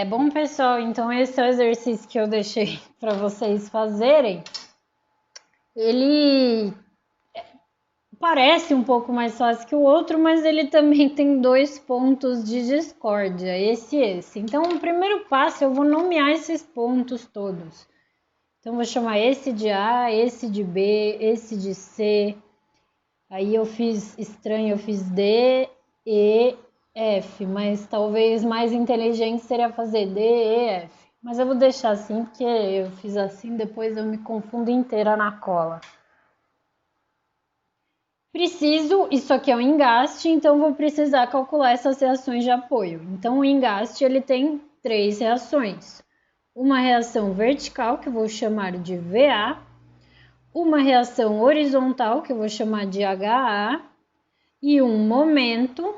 Bom, pessoal, então esse é o exercício que eu deixei para vocês fazerem. Ele parece um pouco mais fácil que o outro, mas ele também tem dois pontos de discórdia, esse e esse. Então, o primeiro passo, eu vou nomear esses pontos todos. Então, vou chamar esse de A, esse de B, esse de C. Aí eu fiz estranho, eu fiz D, E, F, mas talvez mais inteligente seria fazer D, E, F. Mas eu vou deixar assim, porque eu fiz assim, depois eu me confundo inteira na cola. Isso aqui é um engaste, então vou precisar calcular essas reações de apoio. Então o engaste ele tem três reações. Uma reação vertical, que eu vou chamar de VA, uma reação horizontal, que eu vou chamar de HA, e um momento,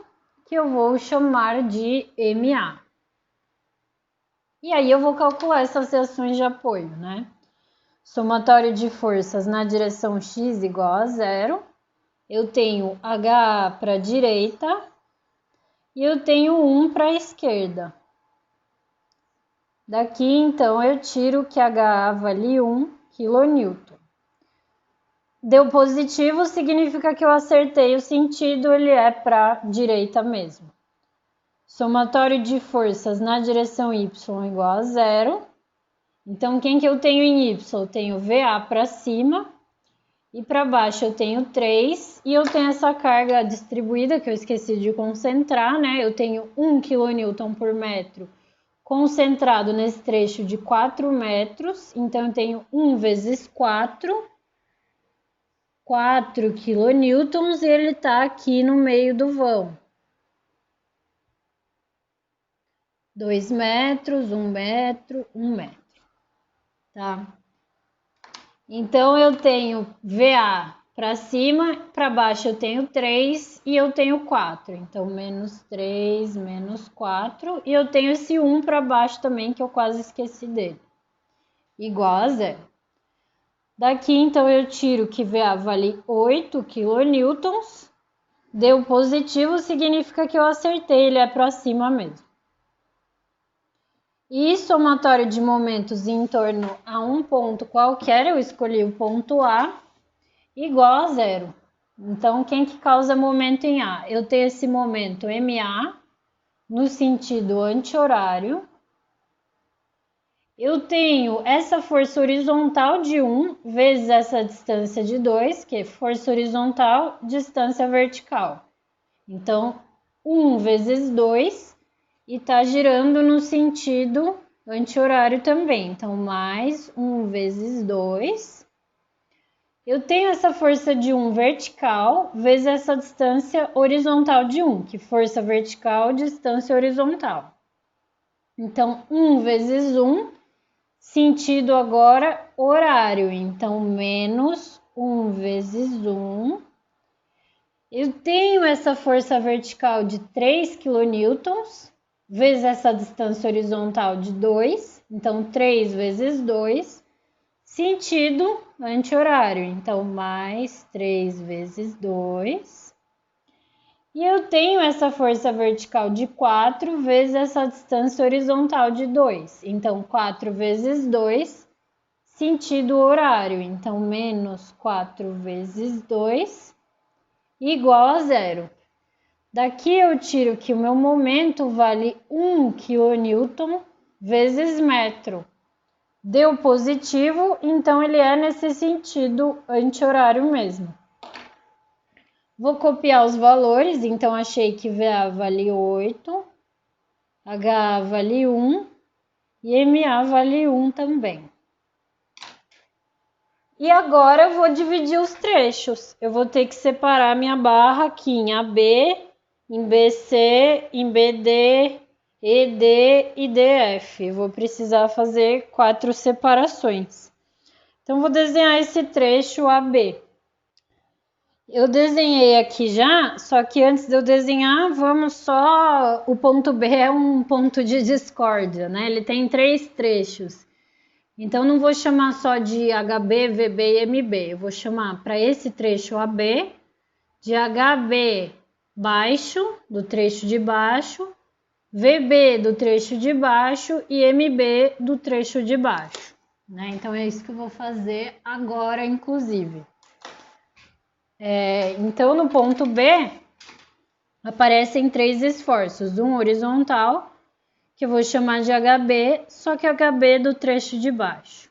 que eu vou chamar de MA. E aí eu vou calcular essas reações de apoio, né? Somatório de forças na direção x igual a zero. Eu tenho HA para a direita e eu tenho 1 para a esquerda. Daqui, então, eu tiro que HA vale 1 kN. Deu positivo, significa que eu acertei o sentido, ele é para a direita mesmo. Somatório de forças na direção y igual a zero. Então, quem que eu tenho em y? Eu tenho VA para cima e para baixo eu tenho 3 e eu tenho essa carga distribuída que eu esqueci de concentrar, né? Eu tenho 1 kN por metro concentrado nesse trecho de 4 metros, então eu tenho 1 vezes 4 kN e ele está aqui no meio do vão. 2 metros, 1 metro, 1 metro, tá? Então, eu tenho VA para cima, para baixo eu tenho 3 e eu tenho 4. Então, menos 3, menos 4. E eu tenho esse 1 para baixo também, que eu quase esqueci dele. Igual a zero. Daqui, então, eu tiro que VA vale 8 kN. Deu positivo, significa que eu acertei, ele é para cima mesmo. E somatório de momentos em torno a um ponto qualquer, eu escolhi o ponto A, igual a zero. Então, quem que causa momento em A? Eu tenho esse momento MA no sentido anti-horário. Eu tenho essa força horizontal de 1 vezes essa distância de 2, que é força horizontal, distância vertical. Então, 1 vezes 2 e tá girando no sentido anti-horário também. Então, mais 1 vezes 2. Eu tenho essa força de 1 vertical vezes essa distância horizontal de 1, que força vertical, distância horizontal. Então, 1 vezes 1, sentido agora horário. Então, menos 1 vezes 1. Eu tenho essa força vertical de 3 kN, vezes essa distância horizontal de 2. Então, 3 vezes 2. Sentido anti-horário, então mais 3 vezes 2. E eu tenho essa força vertical de 4 vezes essa distância horizontal de 2. Então, 4 vezes 2, sentido horário. Então, menos 4 vezes 2, igual a zero. Daqui eu tiro que o meu momento vale 1 kN vezes metro. Deu positivo, então ele é nesse sentido anti-horário mesmo. Vou copiar os valores, então achei que VA vale 8, HA vale 1 e MA vale 1 também. E agora eu vou dividir os trechos. Eu vou ter que separar minha barra aqui em AB, em BC, em BD, ED e DF. Eu vou precisar fazer 4 separações. Então, vou desenhar esse trecho AB. Eu desenhei aqui já, só que antes de eu desenhar, vamos só... O ponto B é um ponto de discórdia, né? Ele tem 3 trechos. Então, não vou chamar só de HB, VB e MB. Eu vou chamar para esse trecho AB de HB baixo, do trecho de baixo, VB do trecho de baixo e MB do trecho de baixo, né? Então é isso que eu vou fazer agora, inclusive. Então no ponto B aparecem 3 esforços, um horizontal, que eu vou chamar de HB, só que HB do trecho de baixo.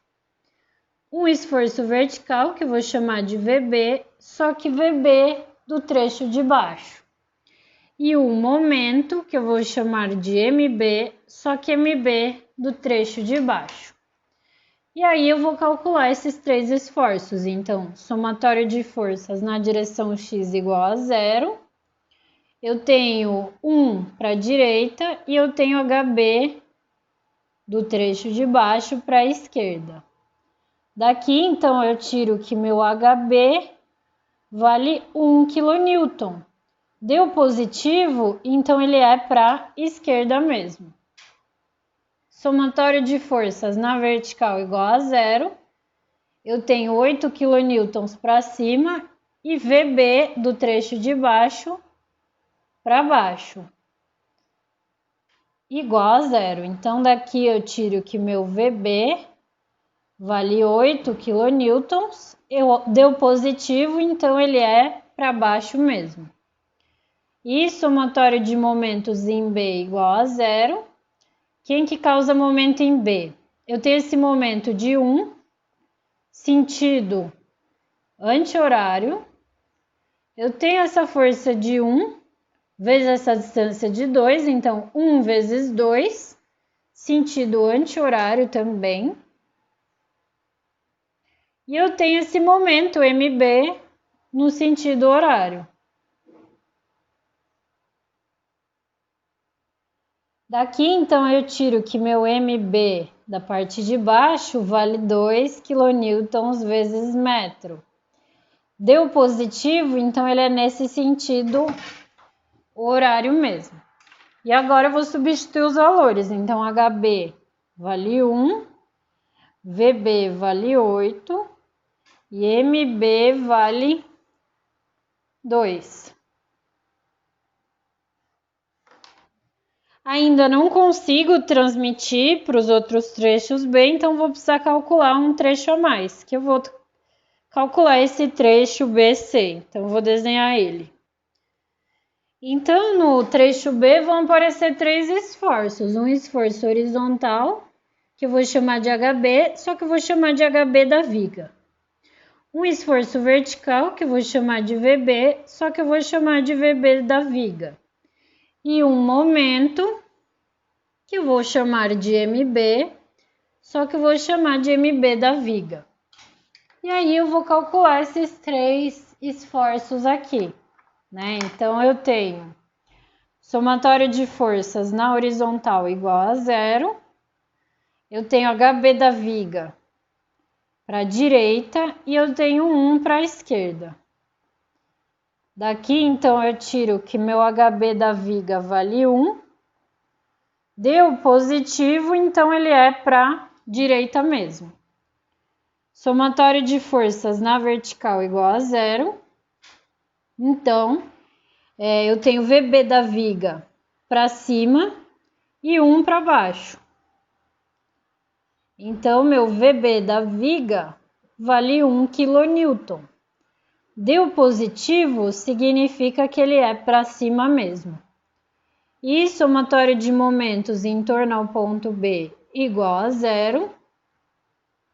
Um esforço vertical, que eu vou chamar de VB, só que VB do trecho de baixo. E um momento, que eu vou chamar de MB, só que MB do trecho de baixo. E aí eu vou calcular esses 3 esforços. Então, somatório de forças na direção x igual a 0. Eu tenho 1 para a direita e eu tenho HB do trecho de baixo para a esquerda. Daqui, então, eu tiro que meu HB vale 1 kN. Deu positivo, então ele é para a esquerda mesmo. Somatório de forças na vertical igual a 0. Eu tenho 8 kN para cima e VB do trecho de baixo para baixo igual a 0. Então, daqui eu tiro que meu VB vale 8 kN. Deu positivo, então ele é para baixo mesmo. E somatório de momentos em B igual a 0. Quem que causa momento em B? Eu tenho esse momento de 1, sentido anti-horário. Eu tenho essa força de 1, vezes essa distância de 2, então 1 vezes 2, sentido anti-horário também. E eu tenho esse momento MB no sentido horário. Daqui, então, eu tiro que meu MB da parte de baixo vale 2 kN vezes metro. Deu positivo, então ele é nesse sentido horário mesmo. E agora eu vou substituir os valores. Então, HB vale 1, VB vale 8 e MB vale 2. Ainda não consigo transmitir para os outros trechos B, então vou precisar calcular um trecho a mais, que eu vou calcular esse trecho BC. Então, vou desenhar ele. Então, no trecho B vão aparecer 3 esforços. Um esforço horizontal, que eu vou chamar de HB, só que eu vou chamar de HB da viga. Um esforço vertical, que eu vou chamar de VB, só que eu vou chamar de VB da viga. E um momento, que eu vou chamar de MB, só que eu vou chamar de MB da viga. E aí eu vou calcular esses 3 esforços aqui, né? Então, eu tenho somatório de forças na horizontal igual a 0. Eu tenho HB da viga para a direita e eu tenho 1 para a esquerda. Daqui, então, eu tiro que meu HB da viga vale 1. Deu positivo, então ele é para a direita mesmo. Somatório de forças na vertical igual a 0. Então, eu tenho VB da viga para cima e 1 para baixo. Então, meu VB da viga vale 1 kN. Deu positivo, significa que ele é para cima mesmo. E somatório de momentos em torno ao ponto B igual a 0.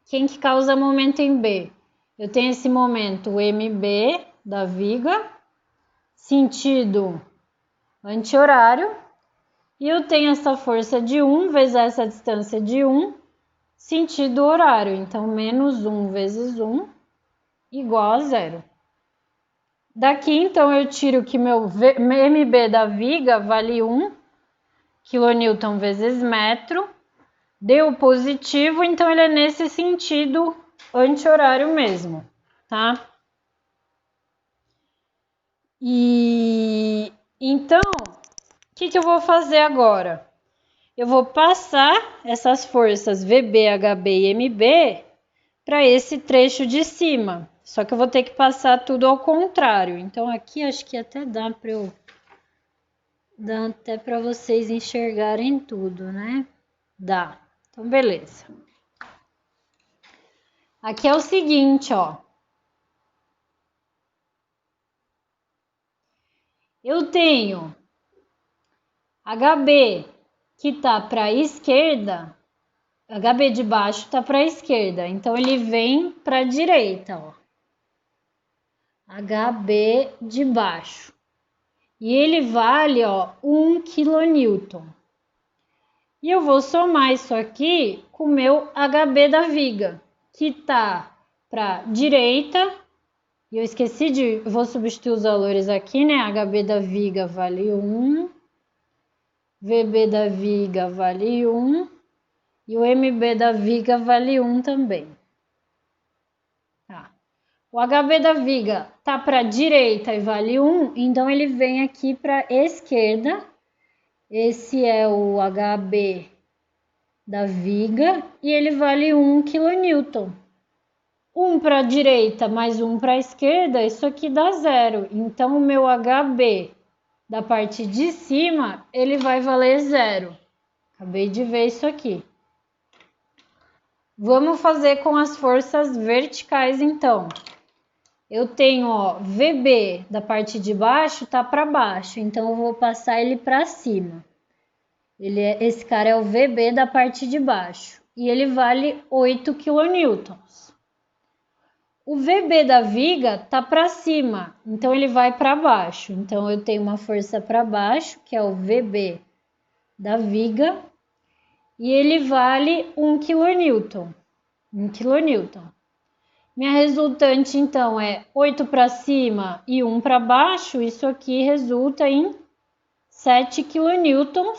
Quem que causa momento em B? Eu tenho esse momento MB da viga, sentido anti-horário, e eu tenho essa força de 1 vezes essa distância de 1, sentido horário. Então, menos 1 vezes 1 igual a 0. Daqui, então, eu tiro que meu MB da viga vale 1 kN vezes metro. Deu positivo, então ele é nesse sentido anti-horário mesmo, tá? E então, o que eu vou fazer agora? Eu vou passar essas forças VB, HB e MB para esse trecho de cima. Só que eu vou ter que passar tudo ao contrário. Então, aqui acho que até dá para eu Dá até para vocês enxergarem tudo, né? Dá. Então, beleza. Aqui é o seguinte, ó. Eu tenho HB que tá para a esquerda, HB de baixo tá para a esquerda, então ele vem para a direita, ó. HB de baixo. E ele vale, ó, 1 kN. E eu vou somar isso aqui com o meu HB da viga, que tá para direita. E eu esqueci de, vou substituir os valores aqui, né? HB da viga vale 1, VB da viga vale 1 e o MB da viga vale 1 também. Tá. O HB da viga tá para direita e vale 1, então ele vem aqui para esquerda. Esse é o HB da viga e ele vale 1 kN. 1 para a direita mais 1 para a esquerda, isso aqui dá 0. Então, o meu HB da parte de cima, ele vai valer 0. Acabei de ver isso aqui. Vamos fazer com as forças verticais, então. Eu tenho, ó, VB da parte de baixo tá para baixo, então eu vou passar ele para cima. Esse cara é o VB da parte de baixo e ele vale 8 kN. O VB da viga tá para cima, então ele vai para baixo. Então eu tenho uma força para baixo, que é o VB da viga, e ele vale 1 kN. 1 kN. Minha resultante então é 8 para cima e 1 para baixo, isso aqui resulta em 7 kN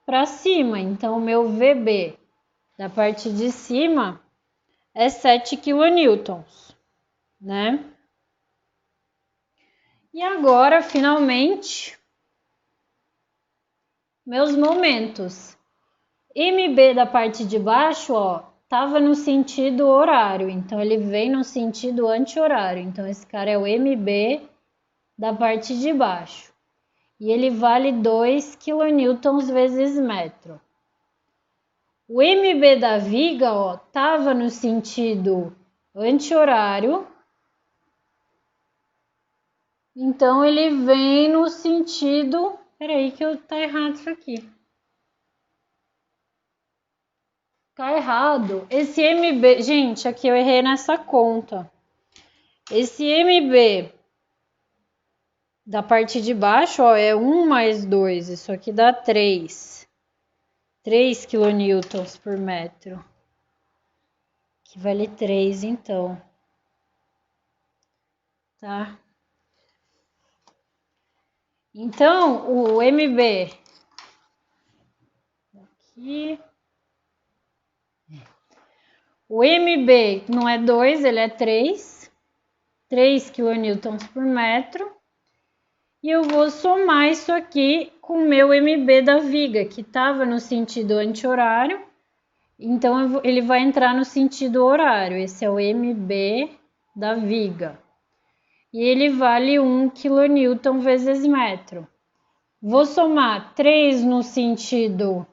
para cima. Então o meu VB da parte de cima é 7 kN. Né? E agora, finalmente, meus momentos. MB da parte de baixo, ó, tava no sentido horário, então ele vem no sentido anti-horário. Então esse cara é o MB da parte de baixo. E ele vale 2 kN vezes metro. O MB da viga, ó, tava no sentido anti-horário. Então, ele vem no sentido... Peraí que tá errado isso aqui. Tá errado. Esse MB... Gente, aqui eu errei nessa conta. Esse MB da parte de baixo, ó, é 1 mais 2. Isso aqui dá 3. 3 kN por metro. Que vale 3, então. Tá? Então, o MB aqui, o MB não é 2, ele é 3 kN por metro. E eu vou somar isso aqui com o meu MB da viga, que estava no sentido anti-horário. Então, ele vai entrar no sentido horário. Esse é o MB da viga. E ele vale 1 kN vezes metro. Vou somar 3 no sentido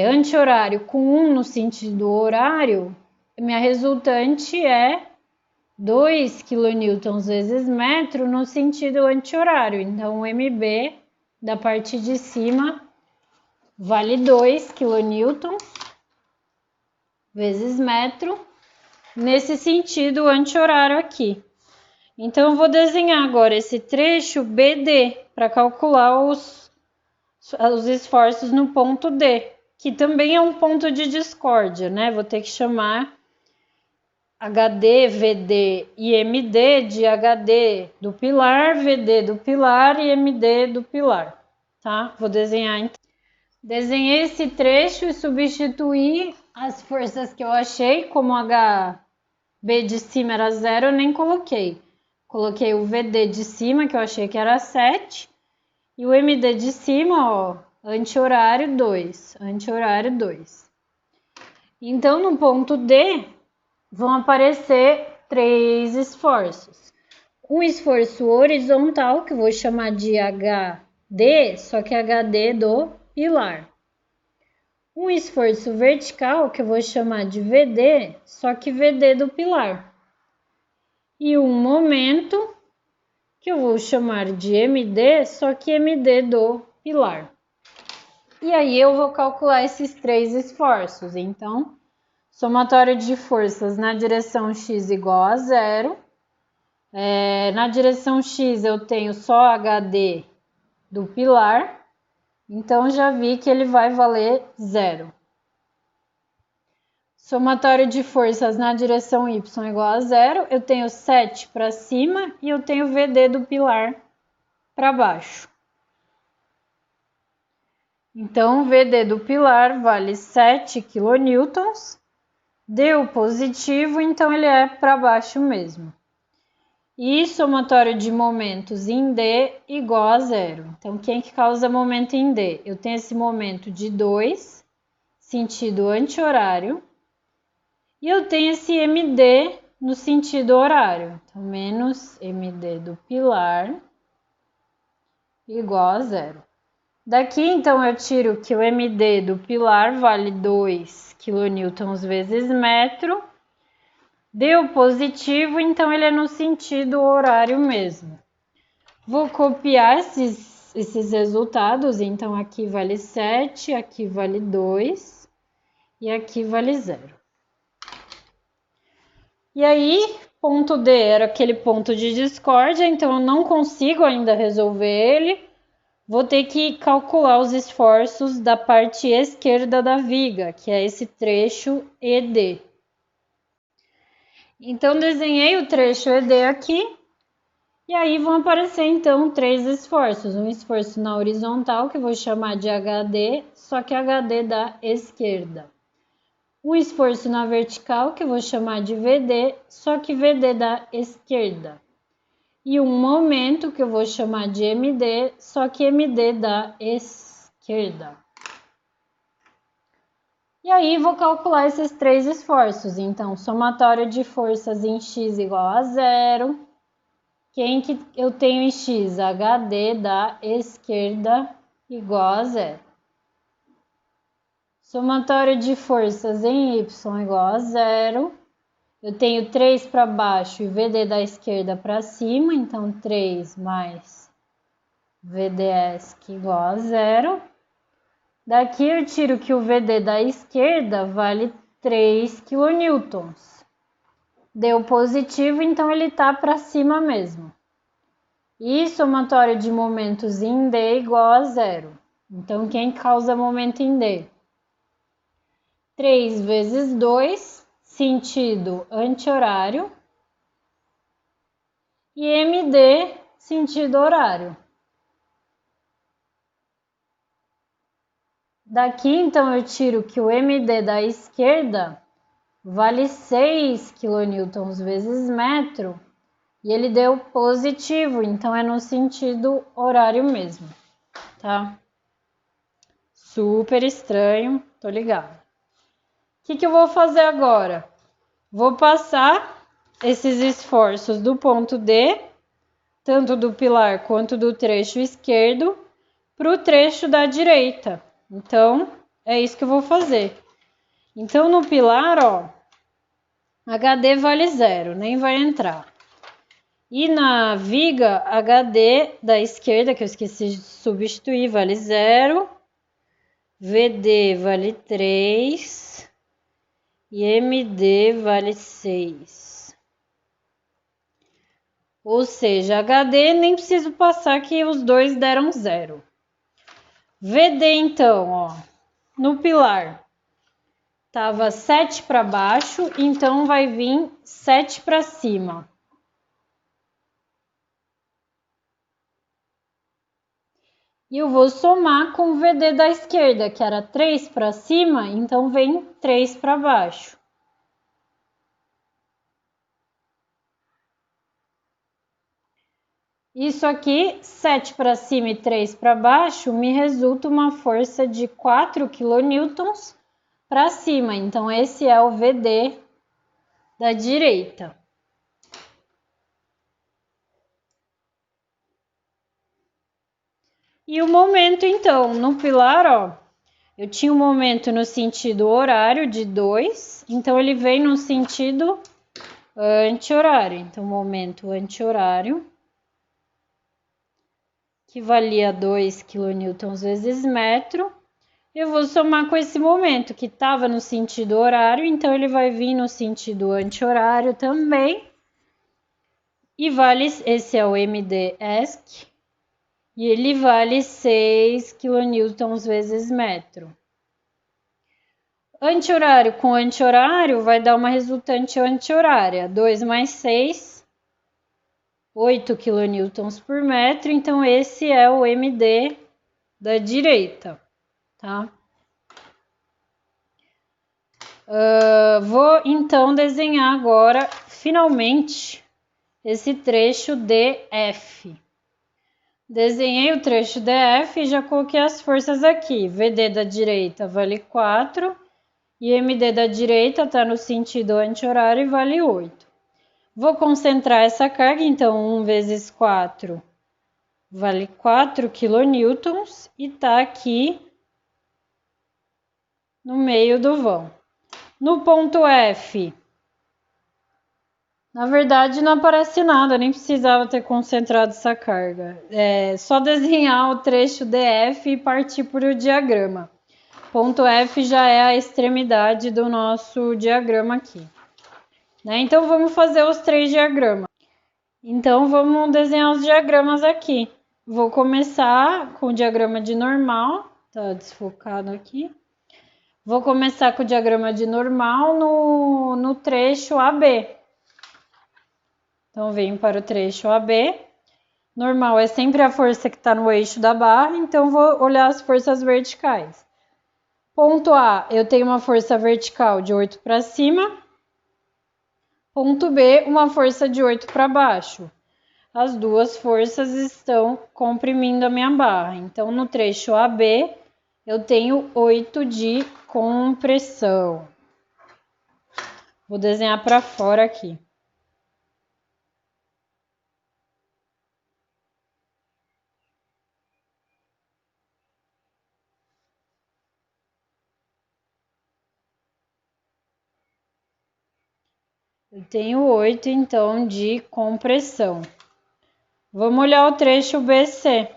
anti-horário com 1 no sentido horário. Minha resultante é 2 kN vezes metro no sentido anti-horário. Então, o MB da parte de cima vale 2 kN vezes metro nesse sentido anti-horário aqui. Então, eu vou desenhar agora esse trecho BD para calcular os esforços no ponto D, que também é um ponto de discórdia, né? Vou ter que chamar HD, VD e MD de HD do pilar, VD do pilar e MD do pilar, tá? Vou desenhar então. Desenhei esse trecho e substituí as forças que eu achei, como HB de cima era 0, eu nem coloquei. Coloquei o VD de cima, que eu achei que era 7, e o MD de cima, ó, anti-horário 2, anti-horário 2. Então, no ponto D, vão aparecer 3 esforços. Um esforço horizontal, que eu vou chamar de HB D, só que HD do pilar. Um esforço vertical, que eu vou chamar de VD, só que VD do pilar. E um momento, que eu vou chamar de MD, só que MD do pilar. E aí eu vou calcular esses três esforços. Então, somatório de forças na direção x igual a zero. Na direção x eu tenho só HD do pilar. Então, já vi que ele vai valer zero. Somatório de forças na direção y igual a zero. Eu tenho 7 para cima e eu tenho VD do pilar para baixo. Então, VD do pilar vale 7 kN. Deu positivo, então ele é para baixo mesmo. E somatório de momentos em D igual a zero. Então, quem que causa momento em D? Eu tenho esse momento de 2, sentido anti-horário. E eu tenho esse MD no sentido horário. Então, menos MD do pilar igual a zero. Daqui, então, eu tiro que o MD do pilar vale 2 kN vezes metro. Deu positivo, então ele é no sentido horário mesmo. Vou copiar esses resultados, então aqui vale 7, aqui vale 2 e aqui vale 0. E aí, ponto D era aquele ponto de discórdia, então eu não consigo ainda resolver ele. Vou ter que calcular os esforços da parte esquerda da viga, que é esse trecho ED. Então, desenhei o trecho ED aqui, e aí vão aparecer, então, três esforços. Um esforço na horizontal, que eu vou chamar de HD, só que HD da esquerda. Um esforço na vertical, que eu vou chamar de VD, só que VD da esquerda. E um momento, que eu vou chamar de MD, só que MD da esquerda. E aí, vou calcular esses três esforços. Então, somatório de forças em x igual a zero. Quem que eu tenho em x? HD da esquerda igual a zero. Somatório de forças em y igual a zero. Eu tenho 3 para baixo e VD da esquerda para cima, então 3 mais VDS igual a zero. Daqui eu tiro que o VD da esquerda vale 3 kN. Deu positivo, então ele está para cima mesmo. E somatório de momentos em D igual a zero. Então, quem causa momento em D? 3 vezes 2, sentido anti-horário. E MD, sentido horário. Daqui, então, eu tiro que o MD da esquerda vale 6 kN vezes metro. E ele deu positivo, então é no sentido horário mesmo, tá? Super estranho, tô ligado. O que eu vou fazer agora? Vou passar esses esforços do ponto D, tanto do pilar quanto do trecho esquerdo, para o trecho da direita. Então, é isso que eu vou fazer. Então, no pilar, ó, HD vale 0, nem vai entrar. E na viga, HD da esquerda, que eu esqueci de substituir, vale 0. VD vale 3. E MD vale 6. Ou seja, HD nem preciso passar que os dois deram 0. VD, então, ó, no pilar, tava 7 para baixo, então vai vir 7 para cima. E eu vou somar com o VD da esquerda, que era 3 para cima, então vem 3 para baixo. Isso aqui, 7 para cima e 3 para baixo, me resulta uma força de 4 kN para cima. Então, esse é o VD da direita. E o momento, então, no pilar, ó, eu tinha um momento no sentido horário de 2, então ele vem no sentido anti-horário. Então, momento anti-horário, que valia 2 kN vezes metro. Eu vou somar com esse momento, que estava no sentido horário, então ele vai vir no sentido anti-horário também. E vale, esse é o MD-ESC, e ele vale 6 kN vezes metro. Anti-horário com anti-horário vai dar uma resultante anti-horária. 2 mais 6, 8 kN por metro. Então, esse é o MD da direita, tá? Vou, então, desenhar agora, finalmente, esse trecho DF. Desenhei o trecho DF e já coloquei as forças aqui. VD da direita vale 4 e MD da direita está no sentido anti-horário e vale 8. Vou concentrar essa carga, então 1 vezes 4 vale 4 kN e está aqui no meio do vão. No ponto F, na verdade não aparece nada, nem precisava ter concentrado essa carga. É só desenhar o trecho DF e partir para o diagrama. Ponto F já é a extremidade do nosso diagrama aqui, né? Então, vamos fazer os 3 diagramas. Então, vamos desenhar os diagramas aqui. Vou começar com o diagrama de normal, tá desfocado aqui. Vou começar com o diagrama de normal no trecho AB. Então, venho para o trecho AB. Normal é sempre a força que está no eixo da barra, então vou olhar as forças verticais. Ponto A, eu tenho uma força vertical de 8 para cima. Ponto B, uma força de 8 para baixo. As duas forças estão comprimindo a minha barra. Então, no trecho AB, eu tenho 8 de compressão. Vou desenhar para fora aqui. Eu tenho 8, então, de compressão. Vamos olhar o trecho BC.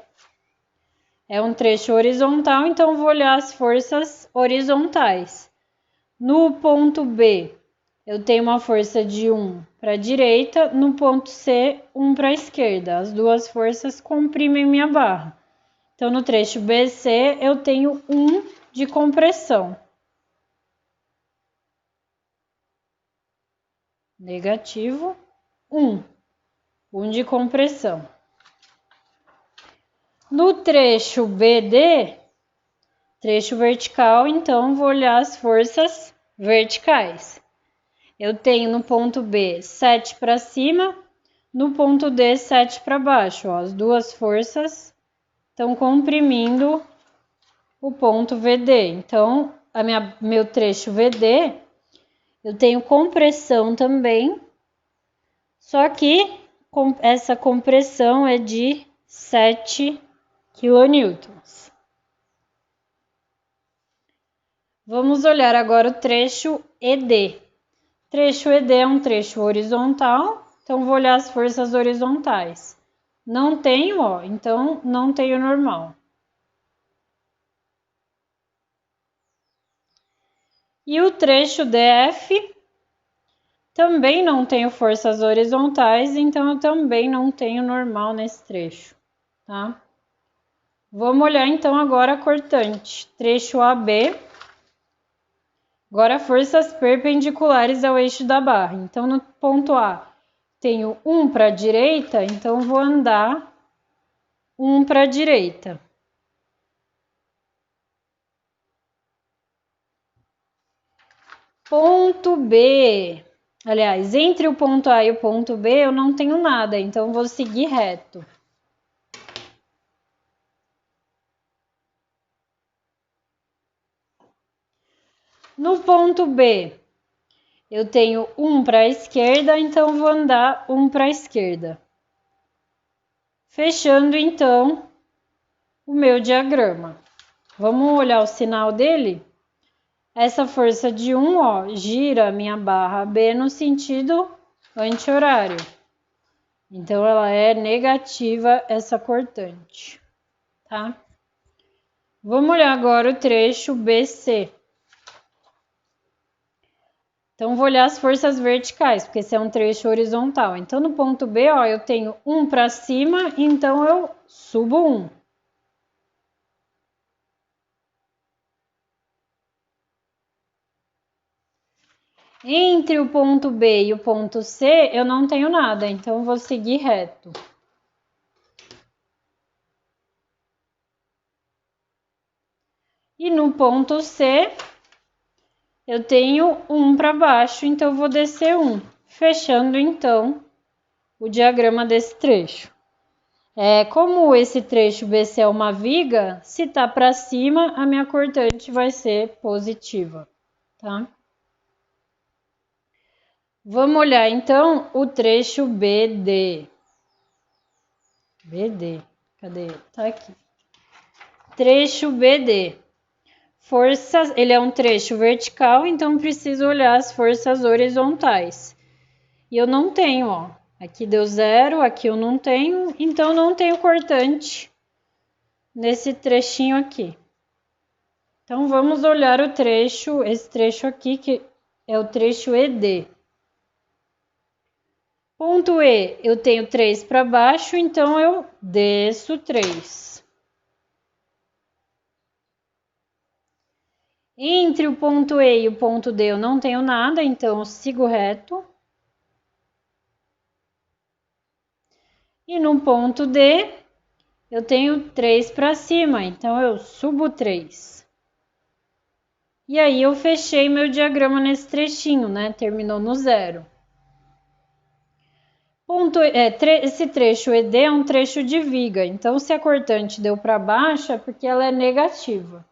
É um trecho horizontal, então vou olhar as forças horizontais. No ponto B, eu tenho uma força de 1 para a direita, no ponto C, 1 para a esquerda. As duas forças comprimem minha barra. Então, no trecho BC, eu tenho 1 de compressão. Negativo, 1. 1 de compressão. No trecho BD, trecho vertical, então vou olhar as forças verticais. Eu tenho no ponto B 7 para cima, no ponto D 7 para baixo. Ó, as duas forças estão comprimindo o ponto VD. Então, meu trecho VD, eu tenho compressão também, só que essa compressão é de 7 kN. Vamos olhar agora o trecho ED. Trecho ED é um trecho horizontal, então vou olhar as forças horizontais. Não tenho, ó, então não tenho normal. E o trecho DF também não tenho forças horizontais, então eu também não tenho normal nesse trecho, tá? Vamos olhar então agora a cortante. Trecho AB. Agora forças perpendiculares ao eixo da barra. Então, no ponto A, tenho 1 para a direita, então vou andar 1 para a direita. Ponto B. Aliás, entre o ponto A e o ponto B eu não tenho nada, então vou seguir reto. No ponto B, eu tenho 1 para a esquerda, então vou andar 1 para a esquerda. Fechando, então, o meu diagrama. Vamos olhar o sinal dele? Essa força de 1, ó, gira a minha barra B no sentido anti-horário. Então, ela é negativa, essa cortante, tá? Vamos olhar agora o trecho BC. Então, vou olhar as forças verticais, porque esse é um trecho horizontal. Então, no ponto B, ó, eu tenho 1 para cima, então eu subo 1. Entre o ponto B e o ponto C, eu não tenho nada, então eu vou seguir reto. E no ponto C, eu tenho 1 para baixo, então eu vou descer 1, fechando então o diagrama desse trecho. Como esse trecho BC é uma viga, se tá para cima, a minha cortante vai ser positiva, tá? Vamos olhar então o trecho BD. BD, cadê? Tá aqui. Trecho BD. Forças, ele é um trecho vertical, então preciso olhar as forças horizontais. E eu não tenho, ó. Aqui deu 0, aqui eu não tenho, então não tenho cortante nesse trechinho aqui. Então vamos olhar o trecho, esse trecho aqui que é o trecho ED. Ponto E, eu tenho 3 para baixo, então eu desço 3. Entre o ponto E e o ponto D eu não tenho nada, então eu sigo reto. E no ponto D, eu tenho 3 para cima, então eu subo 3. E aí eu fechei meu diagrama nesse trechinho, né? Terminou no 0. Esse trecho ED é um trecho de viga, então se a cortante deu para baixo é porque ela é negativa.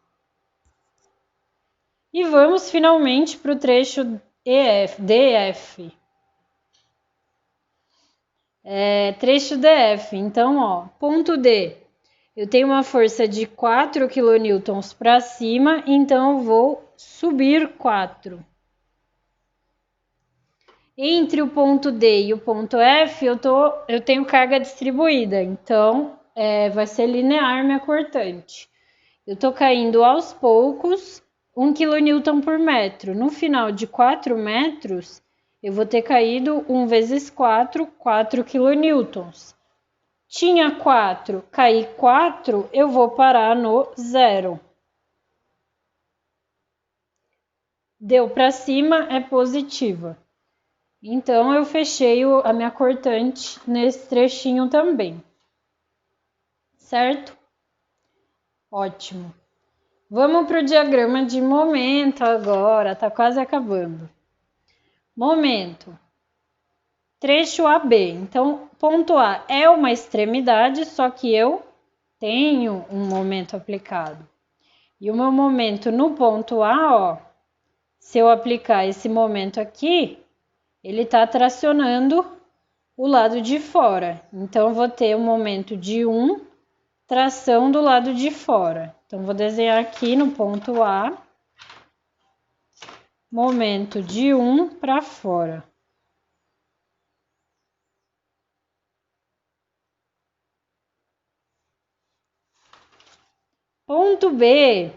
E vamos finalmente para o trecho DF. Trecho DF, então, ó, ponto D, eu tenho uma força de 4 kN para cima, então eu vou subir 4. Entre o ponto D e o ponto F, eu tenho carga distribuída, então vai ser linear minha cortante. Eu tô caindo aos poucos 1 kN por metro. No final de 4 metros, eu vou ter caído 1 vezes 4, 4 kN. Tinha 4, caí 4, eu vou parar no 0. Deu para cima, é positiva. Então, eu fechei a minha cortante nesse trechinho também. Certo? Ótimo. Vamos para o diagrama de momento agora, tá quase acabando. Momento. Trecho AB. Então, ponto A é uma extremidade, só que eu tenho um momento aplicado. E o meu momento no ponto A, ó, se eu aplicar esse momento aqui, ele está tracionando o lado de fora. Então, eu vou ter um momento de 1, tração do lado de fora. Então, vou desenhar aqui no ponto A, momento de 1 para fora. Ponto B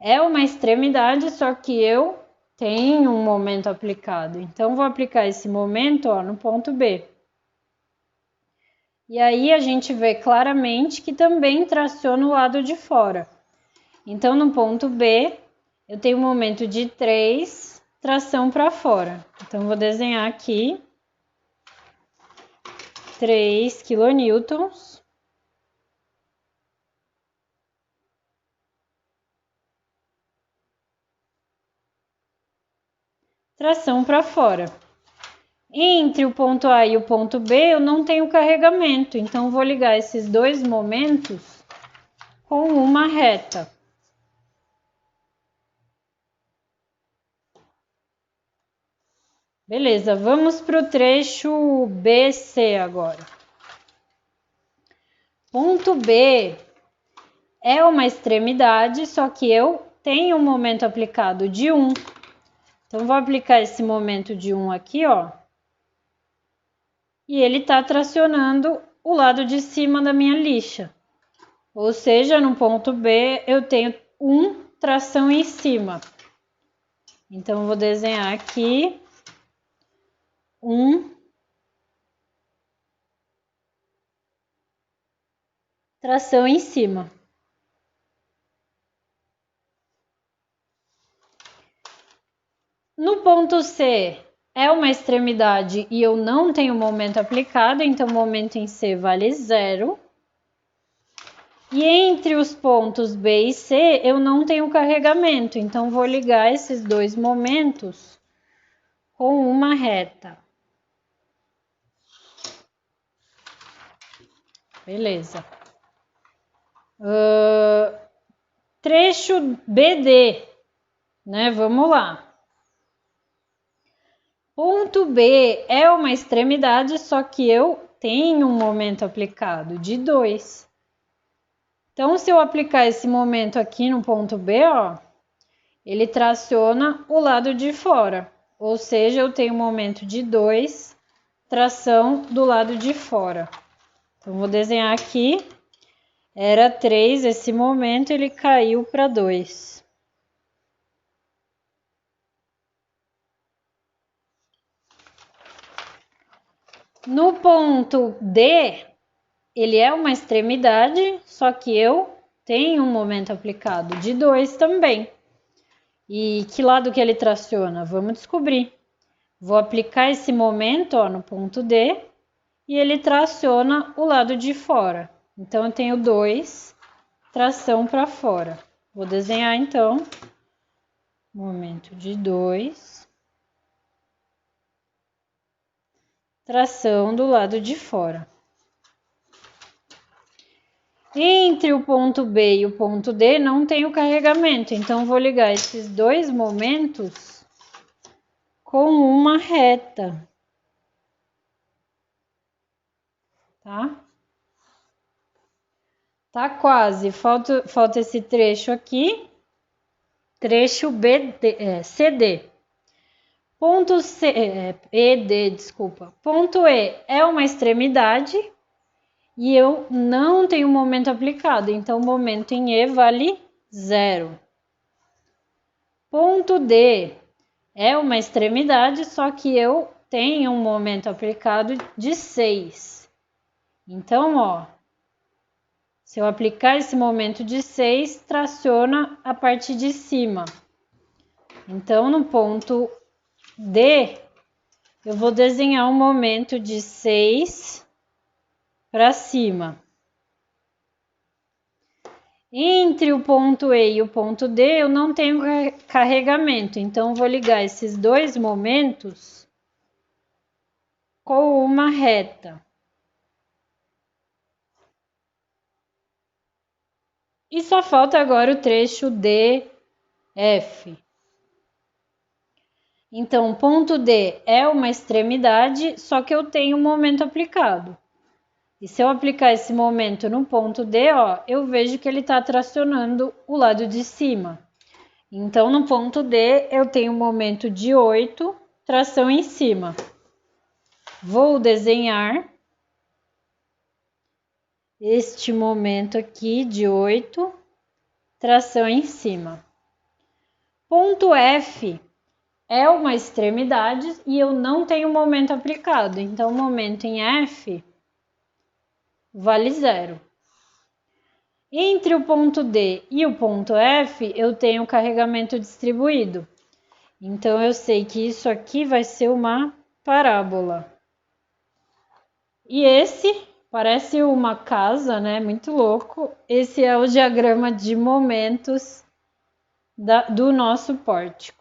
é uma extremidade, só que eu tenho um momento aplicado. Então, vou aplicar esse momento, ó, no ponto B. E aí, a gente vê claramente que também traciona o lado de fora. Então, no ponto B, eu tenho um momento de 3, tração para fora. Então, vou desenhar aqui 3 kN. Tração para fora. Entre o ponto A e o ponto B, eu não tenho carregamento, então vou ligar esses dois momentos com uma reta. Beleza, vamos para o trecho BC agora. Ponto B é uma extremidade, só que eu tenho um momento aplicado de 1. Então, vou aplicar esse momento de 1 aqui, ó. E ele tá tracionando o lado de cima da minha lixa. Ou seja, no ponto B, eu tenho 1 tração em cima. Então, vou desenhar aqui 1 tração em cima. No ponto C, é uma extremidade e eu não tenho momento aplicado, então o momento em C vale 0. E entre os pontos B e C, eu não tenho carregamento, então vou ligar esses dois momentos com uma reta. Beleza. Trecho BD, né? Vamos lá. Ponto B é uma extremidade, só que eu tenho um momento aplicado de 2. Então, se eu aplicar esse momento aqui no ponto B, ó, ele traciona o lado de fora. Ou seja, eu tenho um momento de 2, tração do lado de fora. Então, vou desenhar aqui. Era 3 esse momento, ele caiu para 2. No ponto D, ele é uma extremidade, só que eu tenho um momento aplicado de 2 também. E que lado que ele traciona? Vamos descobrir. Vou aplicar esse momento, ó, no ponto D e ele traciona o lado de fora. Então, eu tenho 2, tração para fora. Vou desenhar, então, momento de 2. Tração do lado de fora. Entre o ponto B e o ponto D não tem o carregamento, então vou ligar esses dois momentos com uma reta, tá? Tá quase, falta esse trecho aqui, trecho CD. Ponto ED, desculpa. Ponto E é uma extremidade e eu não tenho momento aplicado, então o momento em E vale 0. Ponto D é uma extremidade, só que eu tenho um momento aplicado de 6. Então, ó, se eu aplicar esse momento de 6, traciona a parte de cima. Então, no ponto D, eu vou desenhar um momento de 6 para cima. Entre o ponto E e o ponto D, eu não tenho carregamento, então vou ligar esses dois momentos com uma reta. E só falta agora o trecho DF. Então, ponto D é uma extremidade, só que eu tenho um momento aplicado. E se eu aplicar esse momento no ponto D, ó, eu vejo que ele está tracionando o lado de cima. Então, no ponto D, eu tenho um momento de 8, tração em cima. Vou desenhar este momento aqui de 8, tração em cima. Ponto F é uma extremidade e eu não tenho momento aplicado, então o momento em F vale 0. Entre o ponto D e o ponto F, eu tenho carregamento distribuído. Então, eu sei que isso aqui vai ser uma parábola. E esse parece uma casa, né? Muito louco. Esse é o diagrama de momentos do nosso pórtico.